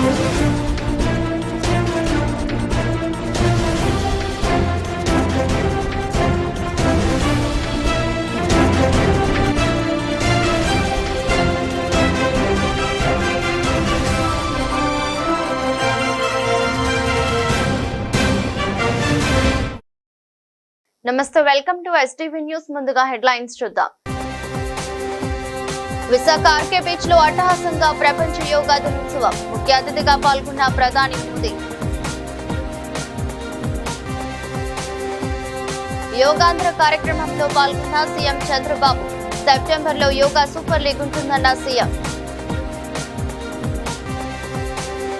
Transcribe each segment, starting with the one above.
నమస్తే, welcome to STV news. ముందుగా headlines చూద్దాం. విశాఖ ఆర్కే బీచ్ లో అట్టహాసంగా ప్రపంచ యోగా దినోత్సవం. ముఖ్య అతిథిగా పాల్గొన్న ప్రధాని మోదీ. యోగాంధ్ర కార్యక్రమంలో పాల్గొన్న సీఎం చంద్రబాబు. సెప్టెంబర్ లో యోగా సూపర్ లీగ్ ఉంటుందన్న సీఎం.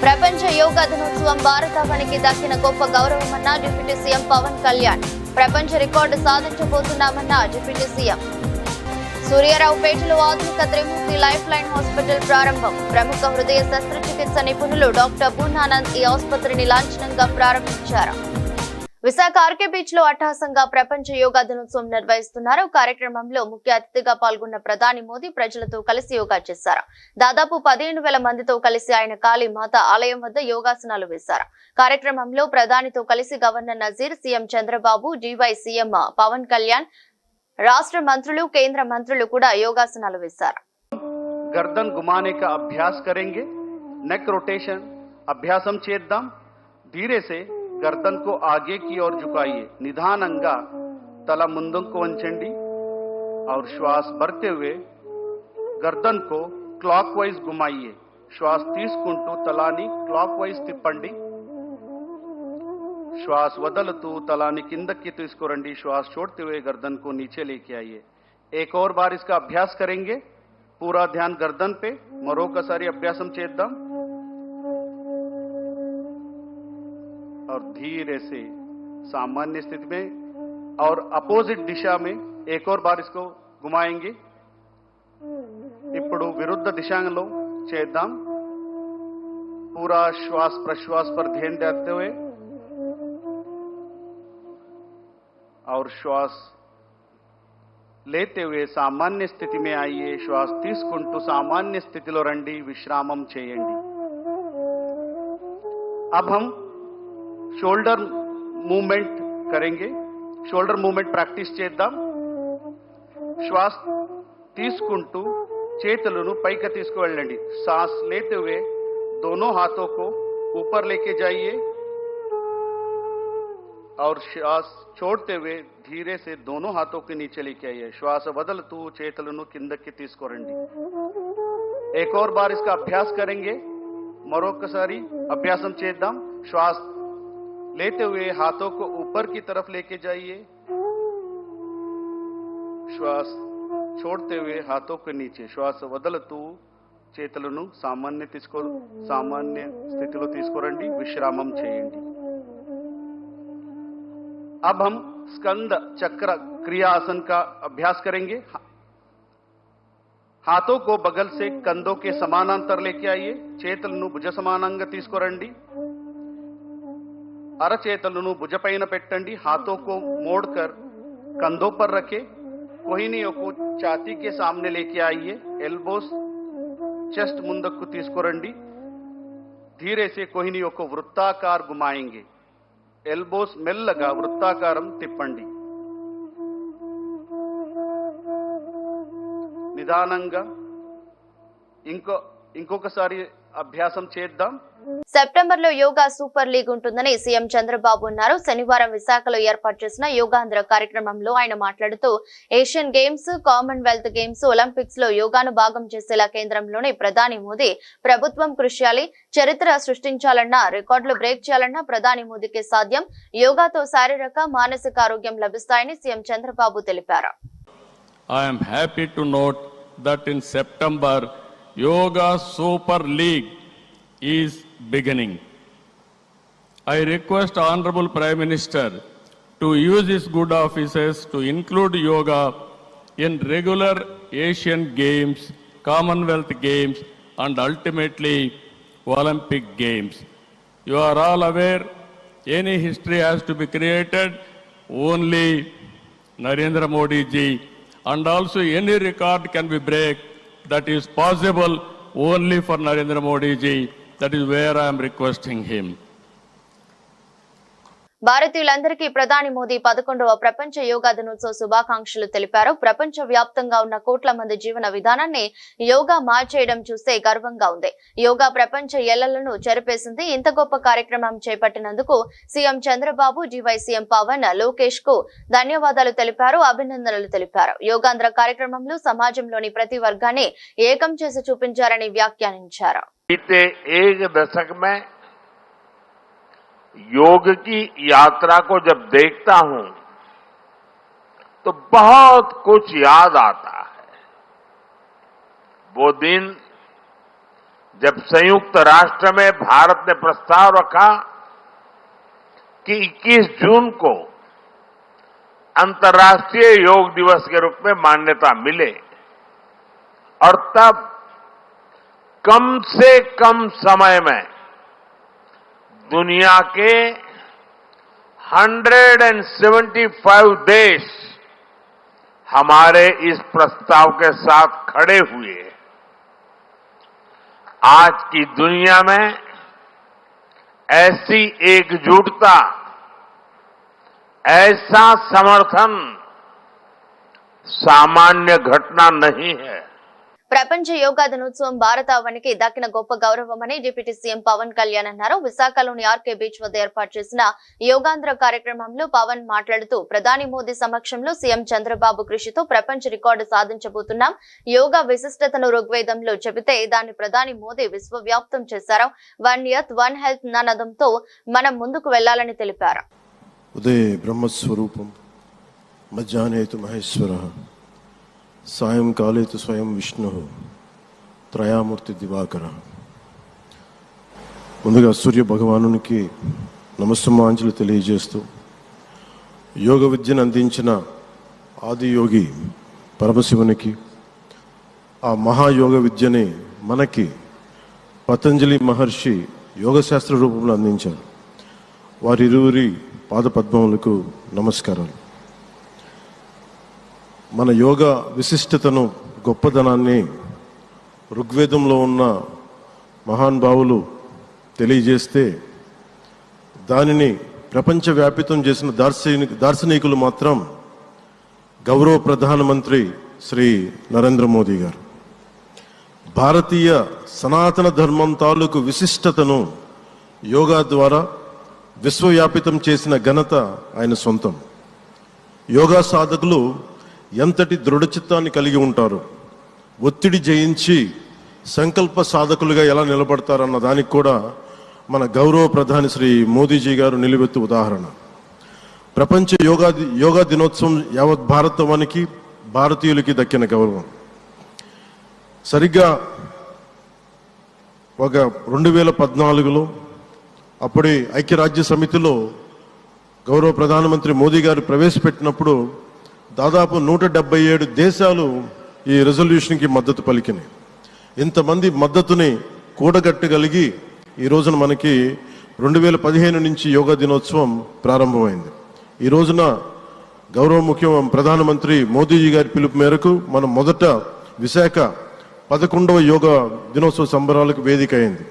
ప్రపంచ యోగా దినోత్సవం భారతావనికి దక్కిన గొప్ప గౌరవమన్న డిప్యూటీ సీఎం పవన్ కళ్యాణ్. ప్రపంచ రికార్డు సాధించబోతున్నామన్న డిప్యూటీ సీఎం. సూర్యారావుపేటలో ఆధునిక త్రిమూర్తి లైఫ్ లైన్ హాస్పిటల్ ప్రారంభం. ప్రముఖ హృదయ శస్త్రచికిత్స నిపుణులు డాక్టర్ పూర్ణానంద్ ఈ ఆసుపత్రిని లాంఛనంగా ప్రారంభించారు. విశాఖ ఆర్కే బీచ్ లో అట్టహాసంగా ప్రపంచ యోగా దినోత్సవం నిర్వహిస్తున్నారు. కార్యక్రమంలో ముఖ్య అతిథిగా పాల్గొన్న ప్రధాని మోదీ ప్రజలతో కలిసి యోగా చేశారు. దాదాపు 15,000 మందితో కలిసి ఆయన కాళీ మాత ఆలయం వద్ద యోగాసనాలు వేశారు. కార్యక్రమంలో ప్రధానితో కలిసి governor Nazeer, CM Chandrababu, DY CM Pawan Kalyan, రాష్ట్ర మంత్రులు, కేంద్ర మంత్రులు కూడా యోగాసనాలు వేశారు. गर्दन घुमाने का अभ्यास करेंगे. नेक रोटेशन अभ्यासम చేద్దాం. धीरे से गर्दन को आगे की ओर झुकाइए. निधानंगा तला ముందుకు వంచండి और श्वास भरते हुए गर्दन को क्लॉकवाइज घुमाइए. श्वास తీసుకుంటూ తలాని క్లాక్వైజ్ తిప్పండి. श्वास వదలుతూ తలాని కిందకి తీసుకురండి. श्वास छोड़ते हुए गर्दन को नीचे लेके आइए. एक और बार इसका अभ्यास करेंगे. पूरा ध्यान गर्दन पे. మరొకసారి అభ్యాసం చేద్దాం. और धीरे से सामान्य स्थिति में और अपोजिट दिशा में एक और बार इसको घुमाएंगे. ఇప్పుడు విరుద్ధ దిశలో చేద్దాం. पूरा श्वास प्रश्वास पर ध्यान देते हुए और श्वास लेते हुए सामान्य स्थिति में आइए. श्वास తీసుకుంటూ सामान्य स्थितिలో రండి. విశ్రామం చేయండి. अब हम शोल्डर मूवमेंट करेंगे. शोल्डर मूवमेंट प्रैक्टिस చేద్దాం. श्वास తీసుకుంటూ చేతులను పైకి తీసుకువెళ్ళండి. सांस लेते हुए दोनों हाथों को ऊपर लेके जाइए और श्वास छोड़ते हुए धीरे से दोनों हाथों के नीचे लेके आइए. श्वास వదలుతూ చేతులను కిందకి తీసుకురండి. एक और बार इसका अभ्यास करेंगे. మరొకసారి అభ్యాసం చేద్దాం. श्वास लेते हुए हाथों को ऊपर की तरफ लेके जाइए. श्वास छोड़ते हुए हाथों के नीचे. श्वास వదలుతూ చేతులను సామాన్య స్థితిలో తీసుకురండి. విశ్రామం చేయండి. अब हम स्कंद चक्र क्रिया आसन का अभ्यास करेंगे. हाथों को बगल से कंधों के समानांतर लेके आइए. చేతులను భుజ సమానంగా తీసుకురండి. అరచేతులను భుజపైన పెట్టండి. हाथों को मोड़कर कंधों पर रखें. कोहिनियों को छाती के सामने लेके आइए. एल्बोस चेस्ट ముందుకు తీసుకురండి. धीरे से कोहिनियों को वृत्ताकार घुमाएंगे. एल्बोस మెల్లగా వృత్తాకారం తిప్పండి. నిదానంగా ఇంకొకసారి అభ్యాసం చేద్దాం. సెప్టెంబర్ లో యోగా సూపర్ లీగ్ ఉంటుందని సీఎం చంద్రబాబు అన్నారు. శనివారం విశాఖలో ఏర్పాటు చేసిన యోగాంధ్ర కార్యక్రమంలో ఆయన మాట్లాడుతూ Asian games, Commonwealth games, Olympics లో యోగాను భాగం చేసేలా కేంద్రంలోని ప్రధాని మోదీ ప్రభుత్వం కృషి చేయాలి. చరిత్ర సృష్టించాలన్నా, రికార్డులు బ్రేక్ చేయాలన్నా ప్రధాని మోదీకే సాధ్యం. యోగాతో శారీరక, మానసిక ఆరోగ్యం లభిస్తాయని సీఎం చంద్రబాబు తెలిపారు. I am happy to note that in September, Yoga Super League is beginning. I request Honorable Prime Minister to use his good offices to include yoga in regular Asian Games, Commonwealth Games and ultimately Olympic Games. You are all aware, any history has to be created, only Narendra Modi ji, and also any record can be break that is possible only for Narendra Modi ji. That is where I am requesting him. భారతీయులందరికీ ప్రధాని మోదీ 11వ ప్రపంచ యోగా దినోత్సవ శుభాకాంక్షలు తెలిపారు. ప్రపంచ వ్యాప్తంగా ఉన్న కోట్ల మంది జీవన విధానాన్ని యోగా మార్చేయడం చూస్తే గర్వంగా ఉంది. యోగా ప్రపంచ ఎల్లలను చెరిపేసింది. ఇంత గొప్ప కార్యక్రమం చేపట్టినందుకు CM Chandrababu, DY CM Pawan, Lokesh కు ధన్యవాదాలు తెలిపారు, అభినందనలు తెలిపారు. యోగాంధ్ర కార్యక్రమంలో సమాజంలోని ప్రతి వర్గాన్ని ఏకం చేసి చూపించారని వ్యాఖ్యానించారు. योग की यात्रा को जब देखता हूं तो बहुत कुछ याद आता है। वो दिन जब संयुक्त राष्ट्र में भारत ने प्रस्ताव रखा कि 21 जून को अंतर्राष्ट्रीय योग दिवस के रूप में मान्यता मिले और तब कम से कम समय में दुनिया के 175 देश हमारे इस प्रस्ताव के साथ खड़े हुए। आज की दुनिया में ऐसी एकजुटता, ऐसा समर्थन सामान्य घटना नहीं है। ప్రపంచ యోగా దినోత్సవం భారతావనికి దక్కిన గొప్ప గౌరవమని డిప్యూటీ సీఎం పవన్ కళ్యాణ్ అన్నారు. విశాఖలోని ఆర్కే బీచ్ వద్ద ఏర్పాటు చేసిన యోగాంధ్ర కార్యక్రమంలో పవన్ మాట్లాడుతూ ప్రధాని మోదీ సమక్షంలో సీఎం చంద్రబాబు కృషితో ప్రపంచ రికార్డు సాధించబోతున్నాం. యోగా విశిష్టతను ఋగ్వేదంలో చెబితే దాన్ని ప్రధాని మోదీ విశ్వవ్యాప్తం చేశారు. వన్ ఎర్త్ వన్ హెల్త్ నానదంతో మనం ముందుకు వెళ్లాలని తెలిపారు. ఉదయ బ్రహ్మస్వరూపం మధ్యాహ్నేతు మహేశ్వరః సాయంకాలే తు స్వయం విష్ణు త్రయామూర్తి దివాకర. ముందుగా సూర్య భగవానునికి నమస్సుమాంజలి తెలియజేస్తూ యోగ విద్యను అందించిన ఆది యోగి పరమశివునికి, ఆ మహాయోగ విద్యని మనకి పతంజలి మహర్షి యోగశాస్త్ర రూపంలో అందించారు. వారిరువురి పాదపద్మములకు నమస్కారాలు. మన యోగ విశిష్టతను, గొప్పదనాన్ని ఋగ్వేదంలో ఉన్న మహానుభావులు తెలియజేస్తే దానిని ప్రపంచవ్యాపితం చేసిన దార్శనికులు మాత్రం గౌరవ ప్రధానమంత్రి శ్రీ నరేంద్ర మోదీ గారు. భారతీయ సనాతన ధర్మం తాలూకు విశిష్టతను యోగా ద్వారా విశ్వవ్యాపితం చేసిన ఘనత ఆయన సొంతం. యోగా సాధకులు ఎంతటి దృఢచిత్తాన్ని కలిగి ఉంటారు, ఒత్తిడి జయించి సంకల్ప సాధకులుగా ఎలా నిలబడతారన్న దానికి కూడా మన గౌరవ ప్రధాని శ్రీ మోదీజీ గారు నిలువెత్తు ఉదాహరణ. ప్రపంచ యోగా దినోత్సవం యావత్ భారతవానికి, భారతీయులకి దక్కిన గౌరవం. సరిగ్గా ఒక 2014లో అప్పుడే ఐక్యరాజ్య సమితిలో గౌరవ ప్రధానమంత్రి మోదీ గారు ప్రవేశపెట్టినప్పుడు దాదాపు 177 దేశాలు ఈ రెజల్యూషన్కి మద్దతు పలికినాయి. ఇంతమంది మద్దతుని కూడగట్టగలిగి ఈ రోజున మనకి 2015 నుంచి యోగా దినోత్సవం ప్రారంభమైంది. ఈ రోజున గౌరవ ప్రధానమంత్రి మోదీజీ గారి పిలుపు మేరకు మనం మొదట విశాఖ 11వ యోగా దినోత్సవ సంబరాలకు వేదిక అయింది.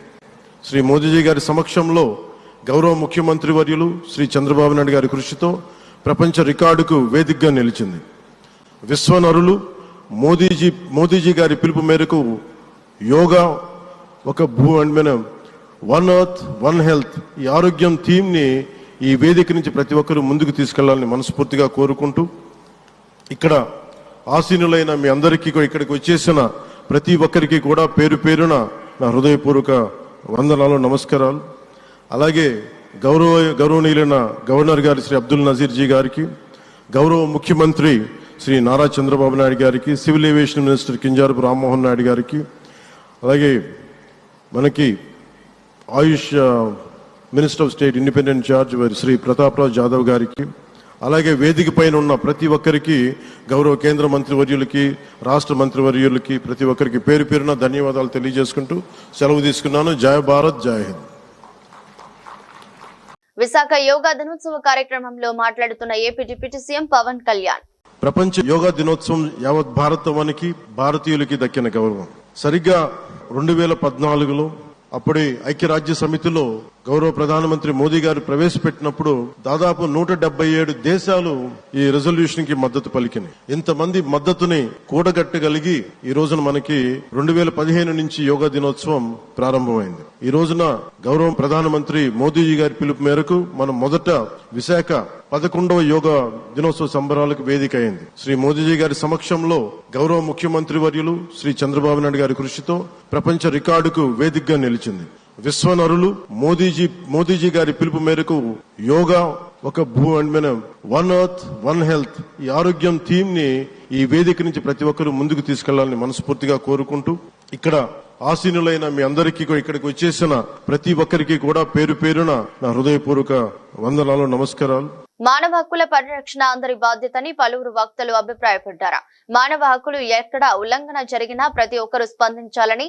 శ్రీ మోదీజీ గారి సమక్షంలో గౌరవ ముఖ్యమంత్రి వర్యులు శ్రీ చంద్రబాబు నాయుడు గారి కృషితో ప్రపంచ రికార్డుకు వేదికగా నిలిచింది. విశ్వనరులు మోదీజీ గారి పిలుపు మేరకు యోగా ఒక వన్ ఎర్త్ వన్ హెల్త్, ఈ ఆరోగ్యం థీమ్ని ఈ వేదిక నుంచి ప్రతి ఒక్కరూ ముందుకు తీసుకెళ్లాలని మనస్ఫూర్తిగా కోరుకుంటూ, ఇక్కడ ఆసీనులైన మీ అందరికీ ఇక్కడికి వచ్చేసిన ప్రతి ఒక్కరికి కూడా పేరు పేరున నా హృదయపూర్వక వందనాలు, నమస్కారాలు. అలాగే గౌరవనీయులైన గవర్నర్ గారి శ్రీ అబ్దుల్ నజీర్ జీ గారికి, గౌరవ ముఖ్యమంత్రి శ్రీ నారా చంద్రబాబు నాయుడు గారికి, civil aviation minister Kinjarapu Rammohan Naidu గారికి, అలాగే మనకి AYUSH minister of state independent charge Shri Prataprao Jadhav గారికి, అలాగే వేదిక పైన ఉన్న ప్రతి ఒక్కరికి, గౌరవ కేంద్ర మంత్రివర్యులకి, రాష్ట్ర మంత్రివర్యులకి, ప్రతి ఒక్కరికి పేరు పేరున ధన్యవాదాలు తెలియజేసుకుంటూ సెలవు తీసుకున్నాను. జై భారత్, జై హింద్. విశాఖ యోగా దినోత్సవ కార్యక్రమంలో మాట్లాడుతున్న AP deputy CM Pawan Kalyan, ప్రపంచ యోగా దినోత్సవం యావత్ భారతవానికి, భారతీయులకి దక్కిన గౌరవం. సరిగ్గా 2014లో అప్పటి ఐక్యరాజ్య సమితిలో గౌరవ ప్రధానమంత్రి మోదీ గారు ప్రవేశపెట్టినప్పుడు దాదాపు 177 దేశాలు ఈ రెజల్యూషన్ కి మద్దతు పలికినాయి. ఇంతమంది మద్దతుని కూడగట్టగలిగి ఈ రోజున మనకి 2015 నుంచి యోగా దినోత్సవం ప్రారంభమైంది. ఈ రోజున గౌరవ ప్రధానమంత్రి మోదీజీ గారి పిలుపు మేరకు మనం మొదట విశాఖ 11వ యోగా దినోత్సవ సంబరాలకు వేదిక అయింది. శ్రీ మోదీజీ గారి సమక్షంలో గౌరవ ముఖ్యమంత్రి వర్యులు శ్రీ చంద్రబాబు నాయుడు గారి కృషితో ప్రపంచ రికార్డుకు వేదికగా నిలిచింది. విశ్వనరులు మోదీజీ గారి పిలుపు మేరకు యోగా ఒక వన్ ఎర్త్ వన్ హెల్త్ ఈ ఆరోగ్యం థీమ్ ని ఈ వేదిక నుంచి ప్రతి ఒక్కరూ ముందుకు తీసుకెళ్లాలని మనస్ఫూర్తిగా కోరుకుంటూ ఇక్కడ ఆసీనులైన మీ అందరికీ ఇక్కడికి వచ్చేసిన ప్రతి ఒక్కరికి కూడా పేరు పేరున నా హృదయపూర్వక వందనాలు, నమస్కారాలు. మానవ హక్కుల పరిరక్షణ అందరి బాధ్యతని పలువురు వక్తలు అభిప్రాయపడ్డారు. మానవ హక్కులు ఎక్కడ ఉల్లంఘన జరిగినా ప్రతి ఒక్కరూ స్పందించాలని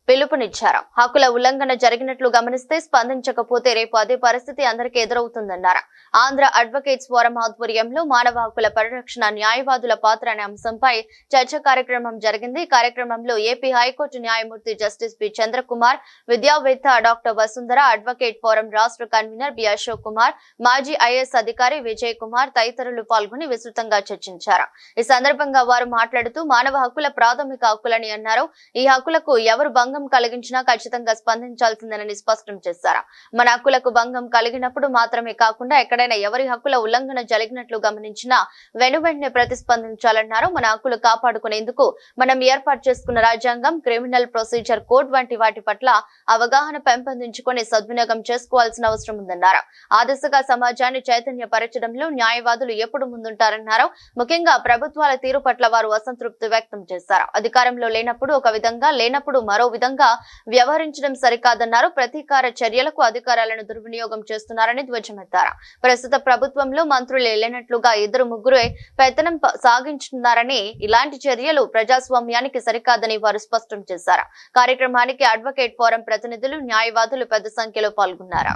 పిలుపునిచ్చారు. హక్కుల ఉల్లంఘన జరిగినట్లు గమనిస్తే స్పందించకపోతే రేపు అదే పరిస్థితి అందరికీ ఎదురవుతుందన్నారు. ఆంధ్ర అడ్వకేట్స్ ఫోరం ఆధ్వర్యంలో మానవ హక్కుల పరిరక్షణ న్యాయవాదుల పాత్ర అనే అంశంపై చర్చ కార్యక్రమం జరిగింది. కార్యక్రమంలో ఏపీ హైకోర్టు న్యాయమూర్తి జస్టిస్ పి చంద్రకుమార్, విద్యావేత్త డాక్టర్ వసుంధర, అడ్వకేట్ ఫోరం రాష్ట్ర కన్వీనర్ బి అశోక్ కుమార్, మాజీ ఐఏఎస్ అధికారి విజయ్ కుమార్ తదితరులు పాల్గొని విస్తృతంగా చర్చించారు. ఈ సందర్భంగా వారు మాట్లాడుతూ మానవ హక్కుల ప్రాథమిక హక్కులని అన్నారు. ఈ హక్కులకు ఎవరు భంగం కలిగించినా ఖచ్చితంగా స్పందించాల్సిందేనని స్పష్టం చేశారు. మన హక్కులకు భంగం కలిగినప్పుడు మాత్రమే కాకుండా ఎక్కడైనా ఎవరి హక్కుల ఉల్లంఘన జరిగినట్లు గమనించినా వెనువెంటనే ప్రతిస్పందించాలన్నారు. మన హక్కులు కాపాడుకునేందుకు మనం ఏర్పాటు చేసుకున్న రాజ్యాంగం, క్రిమినల్ ప్రొసీజర్ కోడ్ వంటి వాటి పట్ల అవగాహన పెంపొందించుకుని సద్వినియోగం చేసుకోవాల్సిన అవసరం ఉందన్నారు. ఆ దిశగా సమాజాన్ని చైతన్యపరచడంలో న్యాయవాదులు ఎప్పుడు ముందుంటారన్నారు. ముఖ్యంగా ప్రభుత్వాల తీరు పట్ల వారు అసంతృప్తి వ్యక్తం చేశారు. అధికారంలో లేనప్పుడు ఒక విధంగా, లేనప్పుడు మరో విధంగా వ్యవహరించడం సరికాదన్నారు. ప్రతీకార చర్యలకు అధికారాలను దుర్వినియోగం చేస్తున్నారని ధ్వజమెత్తారు. ప్రస్తుత ప్రభుత్వంలో మంత్రులు లేనట్లుగా 2-3 పెత్తనం సాగించుతున్నారని, ఇలాంటి చర్యలు ప్రజాస్వామ్యానికి సరికాదని వారు స్పష్టం చేశారు. కార్యక్రమానికి అడ్వకేట్ ఫోరం ప్రతినిధులు, న్యాయవాదులు పెద్ద సంఖ్యలో పాల్గొన్నారు.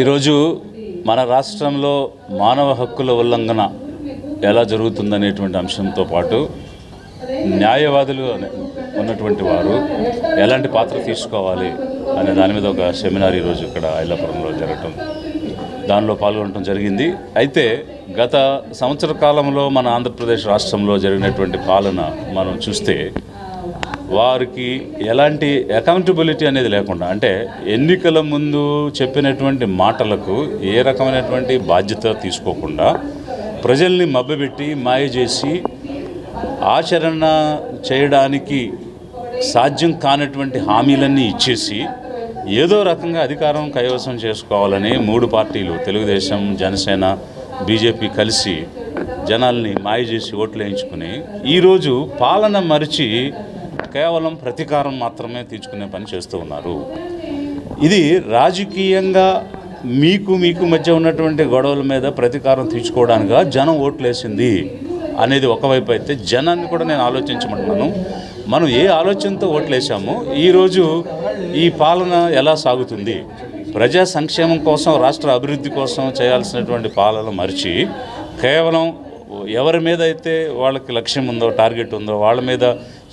ఈరోజు మన రాష్ట్రంలో మానవ హక్కుల ఉల్లంఘన ఎలా జరుగుతుందనేటువంటి అంశంతో పాటు న్యాయవాదులు ఉన్నటువంటి వారు ఎలాంటి పాత్ర తీసుకోవాలి అనే దాని మీద ఒక సెమినార్ ఈరోజు ఇక్కడ ఐలాపురంలో జరగటం, దానిలో పాల్గొనడం జరిగింది. అయితే గత సంవత్సర కాలంలో మన ఆంధ్రప్రదేశ్ రాష్ట్రంలో జరిగినటువంటి పాలన మనం చూస్తే వారికి ఎలాంటి అకౌంటబిలిటీ అనేది లేకుండా, అంటే ఎన్నికల ముందు చెప్పినటువంటి మాటలకు ఏ రకమైనటువంటి బాధ్యత తీసుకోకుండా ప్రజల్ని మభ్యపెట్టి మాయ చేసి ఆచరణ చేయడానికి సాధ్యం కానటువంటి హామీలన్నీ ఇచ్చేసి ఏదో రకంగా అధికారం కైవసం చేసుకోవాలని 3 పార్టీలు, తెలుగుదేశం, జనసేన, బీజేపీ కలిసి జనాల్ని మాయ చేసి ఓట్లు వేయించుకుని ఈరోజు పాలన మరిచి కేవలం ప్రతీకారం మాత్రమే తీర్చుకునే పని చేస్తూ ఉన్నారు. ఇది రాజకీయంగా మీకు మధ్య ఉన్నటువంటి గొడవల మీద ప్రతీకారం తీర్చుకోవడానిగా జనం ఓట్లేసింది అనేది ఒకవైపు అయితే, జనాన్ని కూడా నేను ఆలోచించమంటున్నాను. మనం ఏ ఆలోచనతో ఓట్లేసామో ఈరోజు ఈ పాలన ఎలా సాగుతుంది, ప్రజా సంక్షేమం కోసం, రాష్ట్ర అభివృద్ధి కోసం చేయాల్సినటువంటి పాలన మరిచి కేవలం ఎవరి మీద అయితే వాళ్ళకి లక్ష్యం ఉందో, టార్గెట్ ఉందో వాళ్ళ మీద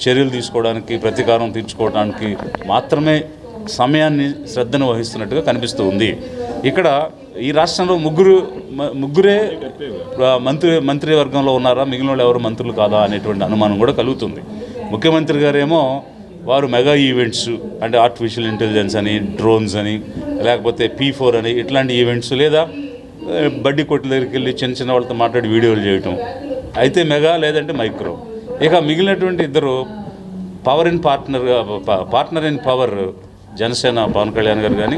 చర్యలు తీసుకోవడానికి, ప్రతీకారం తీర్చుకోవడానికి మాత్రమే సమయాన్ని, శ్రద్ధను వహిస్తున్నట్టుగా కనిపిస్తూ ఉంది. ఇక్కడ ఈ రాష్ట్రంలో ముగ్గురే మంత్రివర్గంలో ఉన్నారా, మిగిలిన వాళ్ళు ఎవరు మంత్రులు కాదా అనేటువంటి అనుమానం కూడా కలుగుతుంది. ముఖ్యమంత్రి గారేమో వారు మెగా ఈవెంట్స్ అంటే ఆర్టిఫిషియల్ ఇంటెలిజెన్స్ అని, డ్రోన్స్ అని, లేకపోతే P4 అని ఇట్లాంటి ఈవెంట్స్, లేదా బడ్డీ కొట్ల దగ్గరికి వెళ్ళి చిన్న వాళ్ళతో మాట్లాడి వీడియోలు చేయటం అయితే మెగా, లేదంటే మైక్రో. ఇక మిగిలినటువంటి ఇద్దరు partner in power Janasena Pawan Kalyan గారు కానీ,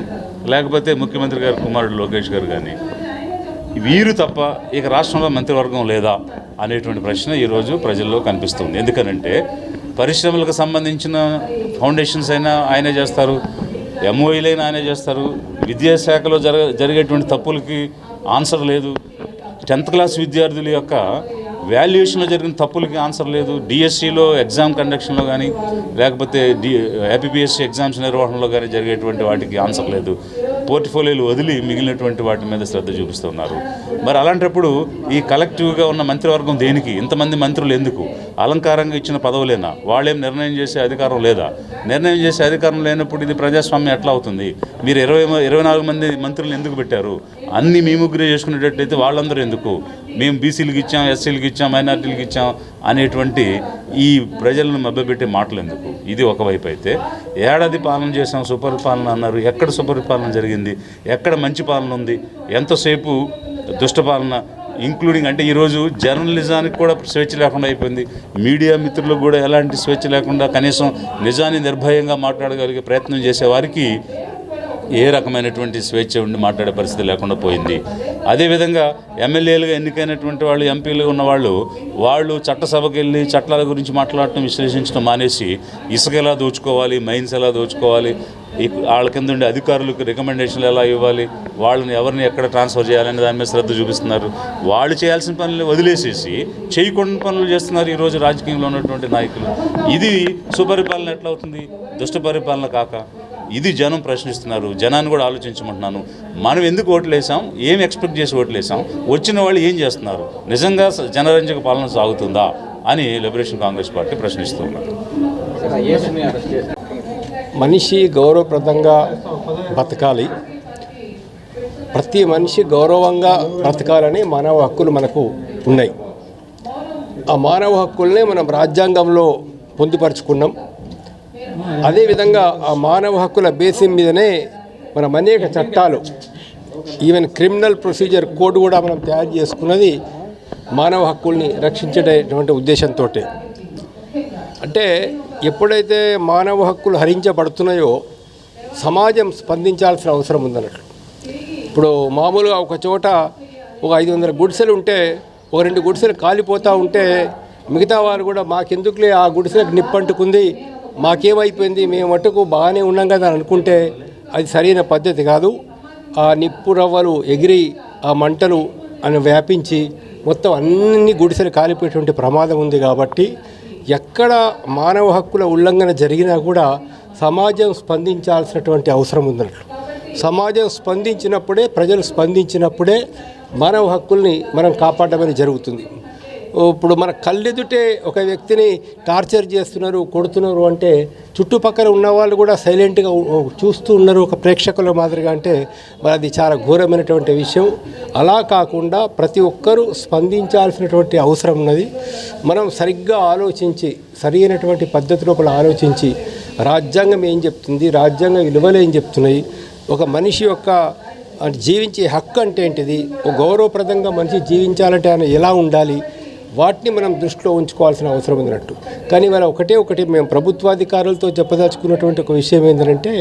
లేకపోతే ముఖ్యమంత్రి గారు కుమారుడు లోకేష్ గారు కానీ, వీరు తప్ప ఇక రాష్ట్రంలో మంత్రివర్గం లేదా అనేటువంటి ప్రశ్న ఈరోజు ప్రజల్లో కనిపిస్తుంది. ఎందుకనంటే పరిశ్రమలకు సంబంధించిన ఫౌండేషన్స్ అయినా ఆయనే చేస్తారు, MOEలైనా ఆయనే చేస్తారు, విద్యాశాఖలో జరిగేటువంటి తప్పులకి ఆన్సర్ లేదు, 10th క్లాస్ విద్యార్థుల యొక్క వాల్యుయేషన్లో జరిగిన తప్పులకి ఆన్సర్ లేదు, డిఎస్సిలో ఎగ్జామ్ కండక్షన్లో కానీ, లేకపోతే APPSC ఎగ్జామ్స్ నిర్వహణలో కానీ జరిగేటువంటి వాటికి ఆన్సర్ లేదు. పోర్ట్ఫోలియోలు వదిలి మిగిలినటువంటి వాటి మీద శ్రద్ధ చూపిస్తున్నారు. మరి అలాంటప్పుడు ఈ కలెక్టివ్గా ఉన్న మంత్రివర్గం దేనికి? ఇంతమంది మంత్రులు ఎందుకు? అలంకారంగా ఇచ్చిన పదవులేనా? వాళ్ళేం నిర్ణయం చేసే అధికారం లేదా? నిర్ణయం చేసే అధికారం లేనప్పుడు ఇది ప్రజాస్వామ్యం ఎట్లా అవుతుంది? మీరు 24 మంది మంత్రులను ఎందుకు పెట్టారు? అన్నీ మీ ముగ్గురే చేసుకునేటట్టయితే వాళ్ళందరూ ఎందుకు? మేము బీసీలకు ఇచ్చాం, ఎస్సీలకు ఇచ్చాం, మైనార్టీలకు ఇచ్చాం అనేటువంటి ఈ ప్రజలను మభ్యపెట్టే మాటలు ఎందుకు? ఇది ఒకవైపు అయితే, ఏడాది పాలన చేసాం, సుపరిపాలన అన్నారు. ఎక్కడ సుపరిపాలన జరిగింది? ఎక్కడ మంచి పాలన ఉంది? ఎంతసేపు దుష్టపాలన, ఇంక్లూడింగ్ అంటే ఈరోజు జర్నలిజానికి కూడా స్వేచ్ఛ లేకుండా అయిపోయింది. మీడియా మిత్రులకు కూడా ఎలాంటి స్వేచ్ఛ లేకుండా కనీసం నిజాన్ని నిర్భయంగా మాట్లాడగలిగే ప్రయత్నం చేసేవారికి ఏ రకమైనటువంటి స్వేచ్ఛ ఉండి మాట్లాడే పరిస్థితి లేకుండా పోయింది. అదేవిధంగా ఎమ్మెల్యేలుగా ఎన్నికైనటువంటి వాళ్ళు, ఎంపీలుగా ఉన్నవాళ్ళు, వాళ్ళు చట్టసభకి వెళ్ళి చట్టాల గురించి మాట్లాడటం, విశ్లేషించడం మానేసి ఇసుక ఎలా దోచుకోవాలి, మైన్స్ ఎలా దోచుకోవాలి, వాళ్ళ కింద ఉండే అధికారులకు రికమెండేషన్లు ఎలా ఇవ్వాలి, వాళ్ళని ఎవరిని ఎక్కడ ట్రాన్స్ఫర్ చేయాలనే దాని మీద శ్రద్ధ చూపిస్తున్నారు. వాళ్ళు చేయాల్సిన పనులు వదిలేసేసి చేయకుండా పనులు చేస్తున్నారు ఈరోజు రాజకీయంలో ఉన్నటువంటి నాయకులు. ఇది సుపరిపాలన ఎట్లా అవుతుంది? దుష్ట పరిపాలన కాక ఇది జనం ప్రశ్నిస్తున్నారు. జనాన్ని కూడా ఆలోచించమంటున్నాను. మనం ఎందుకు ఓట్లు వేసాం? ఏం ఎక్స్పెక్ట్ చేసి ఓట్లు వేసాం? వచ్చిన వాళ్ళు ఏం చేస్తున్నారు? నిజంగా జనరంజక పాలన సాగుతుందా అని లిబరేషన్ కాంగ్రెస్ పార్టీ ప్రశ్నిస్తున్నారు. మనిషి గౌరవప్రదంగా బతకాలి, ప్రతి మనిషి గౌరవంగా బ్రతకాలని మానవ హక్కులు మనకు ఉన్నాయి. ఆ మానవ హక్కుల్నే మనం రాజ్యాంగంలో పొందుపరుచుకున్నాం. అదేవిధంగా ఆ మానవ హక్కుల బేసిస్ మీదనే మనం అనేక చట్టాలు, ఈవెన్ క్రిమినల్ ప్రొసీజర్ కోడ్ కూడా మనం తయారు చేసుకున్నది మానవ హక్కుల్ని రక్షించేటటువంటి ఉద్దేశంతో. అంటే ఎప్పుడైతే మానవ హక్కులు హరించబడుతున్నాయో సమాజం స్పందించాల్సిన అవసరం ఉందన్నట్లు. ఇప్పుడు మామూలుగా ఒక చోట ఒక 500 గుడిసెలు ఉంటే ఒక 2 గుడిసెలు కాలిపోతూ ఉంటే మిగతా వారు కూడా మాకెందుకులే ఆ గుడిసెలకు నిప్పంటుకుంది, మాకేమైపోయింది, మేము మట్టుకు బాగానే ఉన్నాం కదా అని అనుకుంటే అది సరైన పద్ధతి కాదు. ఆ నిప్పు రవ్వలు ఎగిరి ఆ మంటలు అని వ్యాపించి మొత్తం అన్ని గుడిసెలు కాలిపోయేటువంటి ప్రమాదం ఉంది. కాబట్టి ఎక్కడ మానవ హక్కుల ఉల్లంఘన జరిగినా కూడా సమాజం స్పందించాల్సినటువంటి అవసరం ఉందన్నట్లు. సమాజం స్పందించినప్పుడే, ప్రజలు స్పందించినప్పుడే మానవ హక్కుల్ని మనం కాపాడమని జరుగుతుంది. ఇప్పుడు మన కళ్ళెదుటే ఒక వ్యక్తిని టార్చర్ చేస్తున్నారు, కొడుతున్నారు అంటే చుట్టుపక్కల ఉన్న వాళ్ళు కూడా సైలెంట్గా చూస్తూ ఉన్నారు ఒక ప్రేక్షకుల మాదిరిగా. అంటే మరి అది చాలా ఘోరమైనటువంటి విషయం. అలా కాకుండా ప్రతి ఒక్కరూ స్పందించాల్సినటువంటి అవసరం ఉన్నది. మనం సరిగ్గా ఆలోచించి, సరైనటువంటి పద్ధతి లోపల ఆలోచించి, రాజ్యాంగం ఏం చెప్తుంది, రాజ్యాంగ విలువలు ఏం చెప్తున్నాయి, ఒక మనిషి యొక్క జీవించే హక్కు అంటే ఏంటిది, ఒక గౌరవప్రదంగా మనిషి జీవించాలంటే ఆయన ఎలా ఉండాలి, వాటిని మనం దృష్టిలో ఉంచుకోవాల్సిన అవసరం ఉందన్నట్టు. కానీ మన ఒకటి మేము ప్రభుత్వాధికారులతో చెప్పదలుచుకున్నటువంటి ఒక విషయం ఏంటంటే,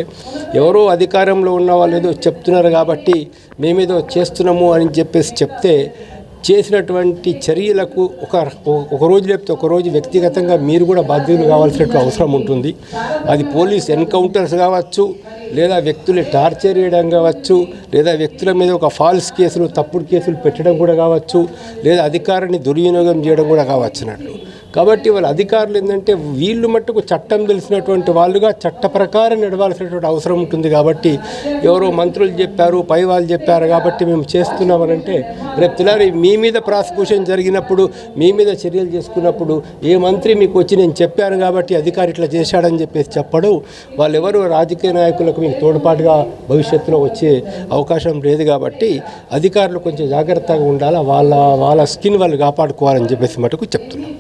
ఎవరో అధికారంలో ఉన్న వాళ్ళు ఏదో చెప్తున్నారు కాబట్టి మేమేదో చేస్తున్నాము అని చెప్పేసి చెప్తే చేసినటువంటి చర్యలకు ఒక రోజు లేకపోతే ఒక రోజు వ్యక్తిగతంగా మీరు కూడా బాధ్యులు కావాల్సినటువంటి అవసరం ఉంటుంది. అది పోలీస్ ఎన్కౌంటర్స్ కావచ్చు, లేదా వ్యక్తులు టార్చర్ చేయడం కావచ్చు, లేదా వ్యక్తుల మీద ఒక ఫాల్స్ కేసులు, తప్పుడు కేసులు పెట్టడం కూడా కావచ్చు, లేదా అధికారాన్ని దుర్వినియోగం చేయడం కూడా కావచ్చు అన్నట్లు. కాబట్టి వాళ్ళ అధికారులు ఏంటంటే వీళ్ళు మట్టుకు చట్టం తెలిసినటువంటి వాళ్ళుగా చట్ట ప్రకారం నడవాల్సినటువంటి అవసరం ఉంటుంది. కాబట్టి ఎవరో మంత్రులు చెప్పారు, పై వాళ్ళు చెప్పారు కాబట్టి మేము చేస్తున్నామనంటే రేపు తెల్లారి మీ మీద ప్రాసిక్యూషన్ జరిగినప్పుడు, మీ మీద చర్యలు చేసుకున్నప్పుడు ఏ మంత్రి మీకు వచ్చి నేను చెప్పాను కాబట్టి అధికారి ఇట్లా చేశాడని చెప్పేసి చెప్పడు. వాళ్ళెవరు రాజకీయ నాయకులకు మీకు తోడ్పాటుగా భవిష్యత్తులో వచ్చే అవకాశం లేదు. కాబట్టి అధికారులు కొంచెం జాగ్రత్తగా ఉండాలి, వాళ్ళ స్కిన్ వాళ్ళు కాపాడుకోవాలని చెప్పేసి మటుకు చెప్తున్నాం.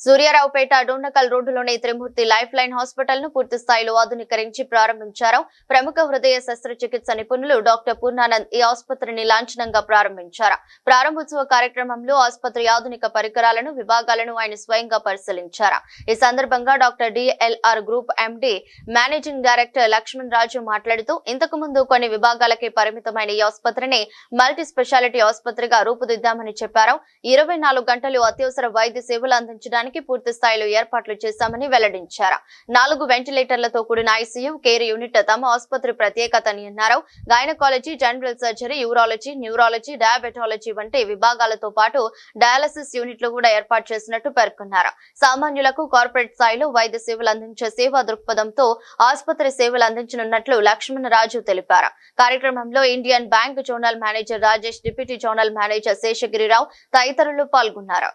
సూర్యారావుపేట డోండకల్ రోడ్డులోని త్రిమూర్తి లైఫ్ లైన్ హాస్పిటల్ ను పూర్తి స్థాయిలో ఆధునీకరించి ప్రారంభించారు. ప్రముఖ హృదయ శస్త్రచికిత్స నిపుణులు డాక్టర్ పూర్ణానంద్ ఈ ఆసుపత్రిని లాంఛనంగా ప్రారంభించారు. ప్రారంభోత్సవ కార్యక్రమంలో ఆసుపత్రి ఆధునిక పరికరాలను, విభాగాలను ఆయన స్వయంగా పరిశీలించారు. ఈ సందర్భంగా doctor DLR group MD managing director Lakshman Raju మాట్లాడుతూ, ఇంతకు ముందు కొన్ని విభాగాలకే పరిమితమైన ఈ ఆసుపత్రిని మల్టీ స్పెషాలిటీ ఆసుపత్రిగా రూపుదిద్దామని చెప్పారు. 24 గంటలు అత్యవసర వైద్య సేవలు అందించడానికి చేయడానికి పూర్తి స్థాయిలో ఏర్పాట్లు చేశామని వెల్లడించారు. 4 వెంటిలేటర్లతో కూడిన ఐసీయూ కేర్ యూనిట్ తమ ఆసుపత్రి ప్రత్యేకతని అన్నారు. Gynaecology, general surgery, urology, neurology, diabetology వంటి విభాగాలతో పాటు డయాలసిస్ యూనిట్లు కూడా ఏర్పాటు చేసినట్టు పేర్కొన్నారు. సామాన్యులకు కార్పొరేట్ స్థాయిలో వైద్య సేవలు అందించే సేవా దృక్పథంతో ఆసుపత్రి సేవలు అందించనున్నట్లు లక్ష్మణరాజు తెలిపారు. కార్యక్రమంలో Indian Bank zonal manager Rajesh, deputy zonal manager Seshagirirao తదితరులు పాల్గొన్నారు.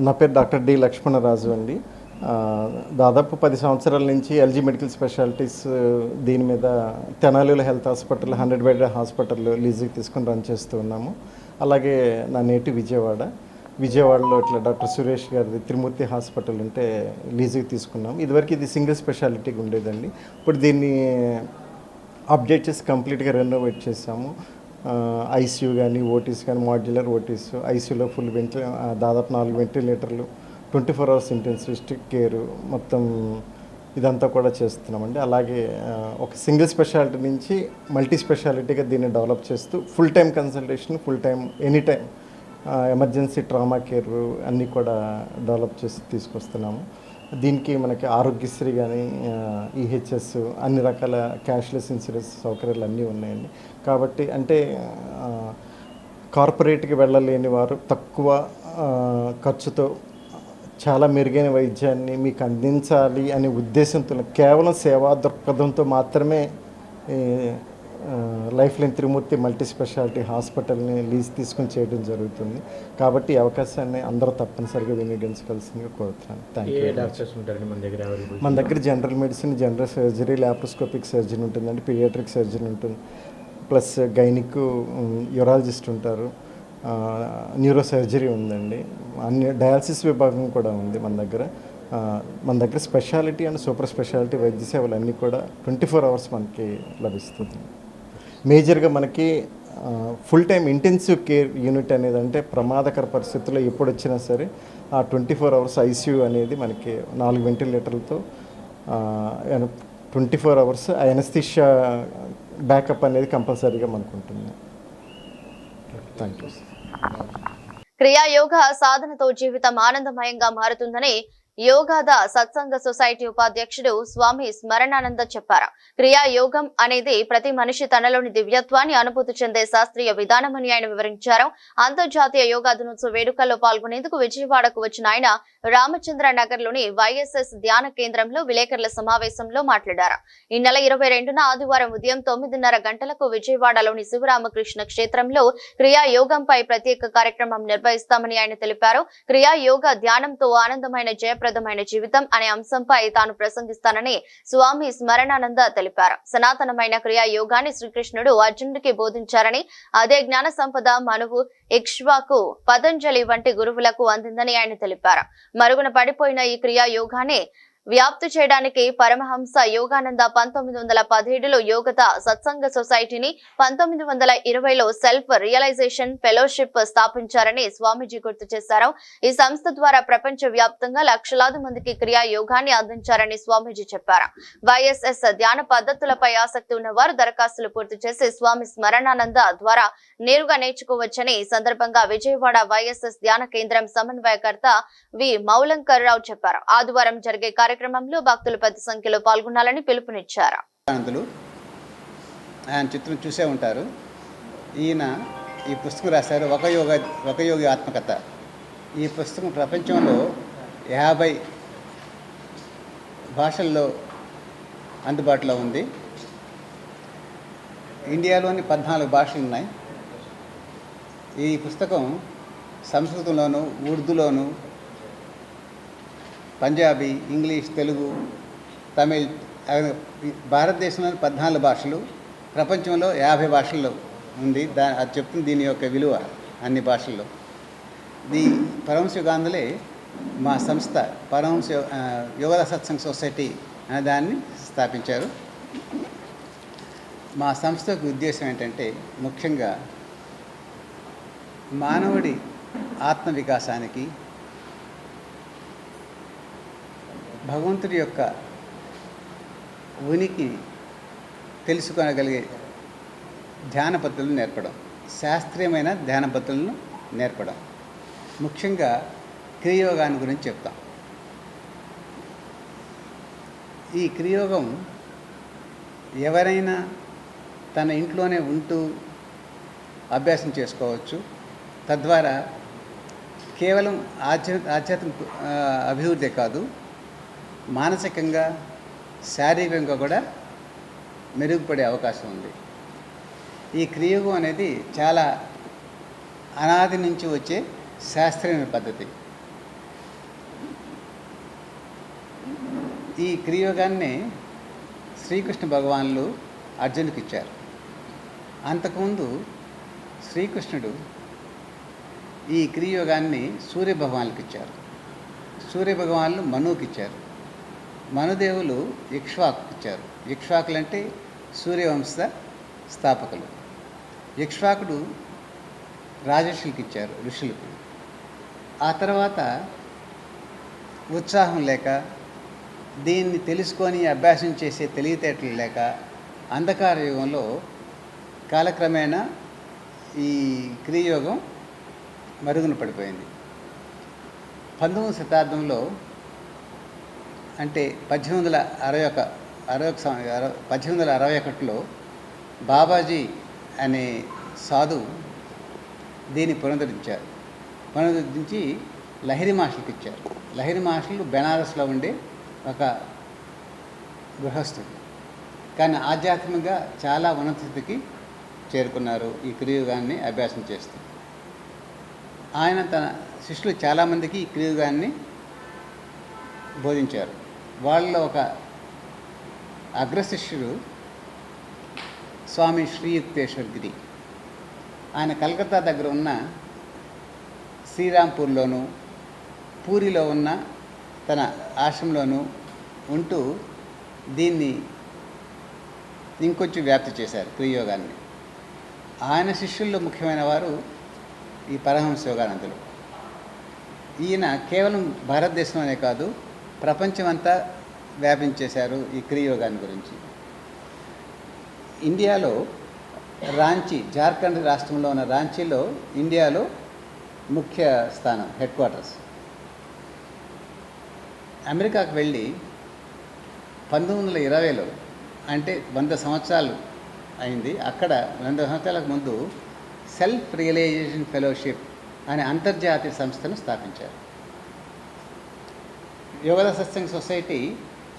నా పేరు డాక్టర్ డి లక్ష్మణరాజు అండి. దాదాపు 10 సంవత్సరాల నుంచి ఎల్జీ మెడికల్ స్పెషాలిటీస్ దీని మీద తెనాలిలో హెల్త్ హాస్పిటల్ 100 బెడ్ హాస్పిటల్ లీజుకి తీసుకొని రన్ చేస్తూ ఉన్నాము. అలాగే నా నేటివ్ విజయవాడలో ఇట్లా డాక్టర్ సురేష్ గారిది త్రిమూర్తి హాస్పిటల్ ఉంటే లీజుకి తీసుకున్నాం. ఇదివరకు ఇది సింగిల్ స్పెషాలిటీగా ఉండేదండి. ఇప్పుడు దీన్ని అప్డేట్ చేసి కంప్లీట్గా రెనోవేట్ చేసాము. ఐసీయూ కానీ, ఓటీస్ కానీ, మాడ్యులర్ ఓటీస్, ఐసీయూలో ఫుల్ దాదాపు 4 వెంటిలేటర్లు, 24 అవర్స్ ఇంటెన్సివిస్టిక్ కేరు, మొత్తం ఇదంతా కూడా చేస్తున్నామండి. అలాగే ఒక సింగిల్ స్పెషాలిటీ నుంచి మల్టీ స్పెషాలిటీగా దీన్ని డెవలప్ చేస్తూ full time consultation, full time any time emergency trauma care అన్నీ కూడా డెవలప్ చేసి తీసుకొస్తున్నాము. దీనికి మనకి ఆరోగ్యశ్రీ కానీ, ఈహెచ్ఎస్, అన్ని రకాల క్యాష్లెస్ ఇన్సూరెన్స్ సౌకర్యాలు అన్నీ ఉన్నాయండి. కాబట్టి అంటే కార్పొరేట్కి వెళ్ళలేని వారు తక్కువ ఖర్చుతో చాలా మెరుగైన వైద్యాన్ని మీకు అందించాలి అనే ఉద్దేశంతో కేవలం సేవా దృక్పథంతో మాత్రమే లైఫ్ లైన్ త్రిమూర్తి మల్టీ స్పెషాలిటీ హాస్పిటల్ని లీజ్ తీసుకుని చేయడం జరుగుతుంది. కాబట్టి ఈ అవకాశాన్ని అందరూ తప్పనిసరిగా వినియోగించవలసిందిగా కోరుతున్నాను. Thank you. మన దగ్గర general medicine, general surgery, laparoscopic surgery ఉంటుందండి, పీడియాట్రిక్ సర్జరీ ఉంటుంది, ప్లస్ గైనిక్, యూరాలజిస్ట్ ఉంటారు, న్యూరో సర్జరీ ఉందండి, అన్ని డయాలసిస్ విభాగం కూడా ఉంది మన దగ్గర స్పెషాలిటీ అండ్ సూపర్ స్పెషాలిటీ వైద్య సేవలు అన్నీ కూడా 24 అవర్స్ మనకి లభిస్తుంది. మేజర్గా మనకి full time intensive care unit అనేది అంటే ప్రమాదకర పరిస్థితుల్లో ఎప్పుడు వచ్చినా సరే ఆ 24 అవర్స్ ఐసీయూ అనేది మనకి 4 వెంటిలేటర్లతో 24 అవర్స్ ఎనస్థీషియా బ్యాకప్ అనేది కంపల్సరీగా మనకు ఉంటుంది. Thank you. క్రియా యోగా సాధనతో జీవితం ఆనందమయంగా మారుతుందని యోగాద సత్సంగ సొసైటీ ఉపాధ్యక్షుడు స్వామి స్మరణానంద చెప్పారు. క్రియా యోగం అనేది ప్రతి మనిషి తనలోని దివ్యత్వాన్ని అనుభూతి చెందే శాస్త్రీయ విధానమని ఆయన వివరించారు. అంతర్జాతీయ యోగా దినోత్సవ వేడుకల్లో పాల్గొనేందుకు విజయవాడకు వచ్చిన ఆయన రామచంద్ర నగర్ లోని వైఎస్ఎస్ ధ్యాన కేంద్రంలో విలేకరుల సమావేశంలో మాట్లాడారు. ఈ నెల 22న ఆదివారం ఉదయం 9:30 గంటలకు విజయవాడలోని శివరామకృష్ణ క్షేత్రంలో క్రియా యోగంపై ప్రత్యేక కార్యక్రమం నిర్వహిస్తామని ఆయన తెలిపారు. క్రియా యోగా ధ్యానంతో ఆనందమైన జయప్రదమైన జీవితం అనే అంశంపై తాను ప్రసంగిస్తానని స్వామి స్మరణానంద తెలిపారు. సనాతనమైన క్రియా యోగాన్ని శ్రీకృష్ణుడు అర్జునుడికి బోధించారని, అదే జ్ఞాన సంపద మనువు, ఇక్ష్వాకు, పతంజలి వంటి గురువులకు అందిందని ఆయన తెలిపారు. మరుగున పడిపోయిన ఈ క్రియా యోగాన్ని వ్యాప్తి చేయడానికి పరమహంస యోగానంద 1917లో యోగత సత్సంగ సొసైటీని, 1920లో సెల్ఫ్ రియలైజేషన్ ఫెలోషిప్ స్థాపించారని స్వామీజీ గుర్తు చేశారు. ఈ సంస్థ ద్వారా ప్రపంచ వ్యాప్తంగా లక్షలాది మందికి క్రియా యోగాన్ని అందించారని స్వామీజీ చెప్పారు. వైఎస్ఎస్ ధ్యాన పద్ధతులపై ఆసక్తి ఉన్నవారు దరఖాస్తులు పూర్తి చేసి స్వామి స్మరణానంద ద్వారా నేరుగా నేర్చుకోవచ్చని ఈ సందర్భంగా విజయవాడ వైఎస్ఎస్ ధ్యాన కేంద్రం సమన్వయకర్త వి మౌలంకర్ రావు చెప్పారు. ఆదివారం జరిగే కార్యక్రమంలో భక్తులు పెద్ద సంఖ్యలో పాల్గొనాలని పిలుపునిచ్చారు. ఆయన చిత్రం చూసే ఉంటారు. ఈయన ఈ పుస్తకం రాశారు, ఒక యోగి ఆత్మకథ. ఈ పుస్తకం ప్రపంచంలో 50 భాషల్లో అందుబాటులో ఉంది. ఇండియాలోని 14 భాషలు ఉన్నాయి. ఈ పుస్తకం సంస్కృతంలోను, ఉర్దూలోను, పంజాబీ, ఇంగ్లీష్, తెలుగు, తమిళ్, భారతదేశంలోని 14 భాషలు, ప్రపంచంలో 50 భాషల్లో ఉంది. అది చెప్తుంది దీని యొక్క విలువ అన్ని భాషల్లో. పరమహంస యోగానందులే మా సంస్థ పరమహంస యోగా సత్సంగ సొసైటీ అనే దాన్ని స్థాపించారు. మా సంస్థ యొక్క ఉద్దేశం ఏంటంటే ముఖ్యంగా మానవుడి ఆత్మ వికాసానికి, భగవంతుడి యొక్క ఉనికి తెలుసుకోగలిగే ధ్యాన పద్ధతులను నేర్పడం, శాస్త్రీయమైన ధ్యాన పద్ధతులను నేర్పడం. ముఖ్యంగా క్రియాయోగాన్ని గురించి చెప్తాం. ఈ క్రియోగం ఎవరైనా తన ఇంట్లోనే ఉంటూ అభ్యాసం చేసుకోవచ్చు. తద్వారా కేవలం ఆధ్యాత్మిక అభివృద్ధి కాదు, మానసికంగా శారీరకంగా కూడా మెరుగుపడే అవకాశం ఉంది. ఈ క్రియోగం అనేది చాలా అనాది నుంచి వచ్చే శాస్త్రీయ పద్ధతి. ఈ క్రియోగాన్ని శ్రీకృష్ణ భగవానులు అర్జునుడికి ఇచ్చారు. అంతకుముందు శ్రీకృష్ణుడు ఈ క్రియోగాన్ని సూర్య భగవానులకు ఇచ్చారు. సూర్య భగవానులు మనువుకి ఇచ్చారు. మనుదేవులు ఇక్ష్వాకుకి ఇచ్చారు. ఇక్ష్వాకులు అంటే సూర్యవంశ స్థాపకులు. ఇక్ష్వాకుడు రాజర్షులకు ఇచ్చారు, ఋషులకు. ఆ తర్వాత ఉత్సాహం లేక, దీన్ని తెలుసుకొని అభ్యాసం చేసే తెలివితేటలు లేక అంధకార యుగంలో కాలక్రమేణా ఈ క్రియోగం మరుగున పడిపోయింది. 19వ శతాబ్దంలో అంటే 1861లో బాబాజీ అనే సాధువు దీన్ని పునరుద్ధరించారు. పునరుద్ధరించి లహిరి మహర్షులకు ఇచ్చారు. లహిరి మహర్షులు బెనారస్లో ఉండే ఒక గృహస్థుడు, కానీ ఆధ్యాత్మికంగా చాలా ఉన్నత స్థితికి చేరుకున్నారు ఈ క్రియోగాన్ని అభ్యాసం చేస్తూ. ఆయన తన శిష్యులు చాలామందికి ఈ క్రియోగాన్ని బోధించారు. వాళ్ళలో ఒక అగ్రశిష్యుడు స్వామి శ్రీయుక్తేశ్వర్ గిరి. ఆయన కలకత్తా దగ్గర ఉన్న శ్రీరాంపూర్లోను, పూరిలో ఉన్న తన ఆశ్రమంలోనూ ఉంటూ దీన్ని ఇంకొంచెం వ్యాప్తి చేశారు క్రియోగాన్ని. ఆయన శిష్యుల్లో ముఖ్యమైన వారు ఈ పరమహంస యోగానందులు. ఈయన కేవలం భారతదేశంలోనే కాదు, ప్రపంచమంతా వ్యాపించేశారు ఈ క్రియోగాన్ని గురించి. ఇండియాలో రాంచీ, జార్ఖండ్ రాష్ట్రంలో ఉన్న రాంచీలో ఇండియాలో ముఖ్య స్థానం, హెడ్ క్వార్టర్స్. అమెరికాకు వెళ్ళి 1920లో, అంటే 100 సంవత్సరాలు అయింది, అక్కడ 100 సంవత్సరాలకు ముందు సెల్ఫ్ రియలైజేషన్ ఫెలోషిప్ అనే అంతర్జాతీయ సంస్థను స్థాపించారు. యోగ సత్సంగ సొసైటీ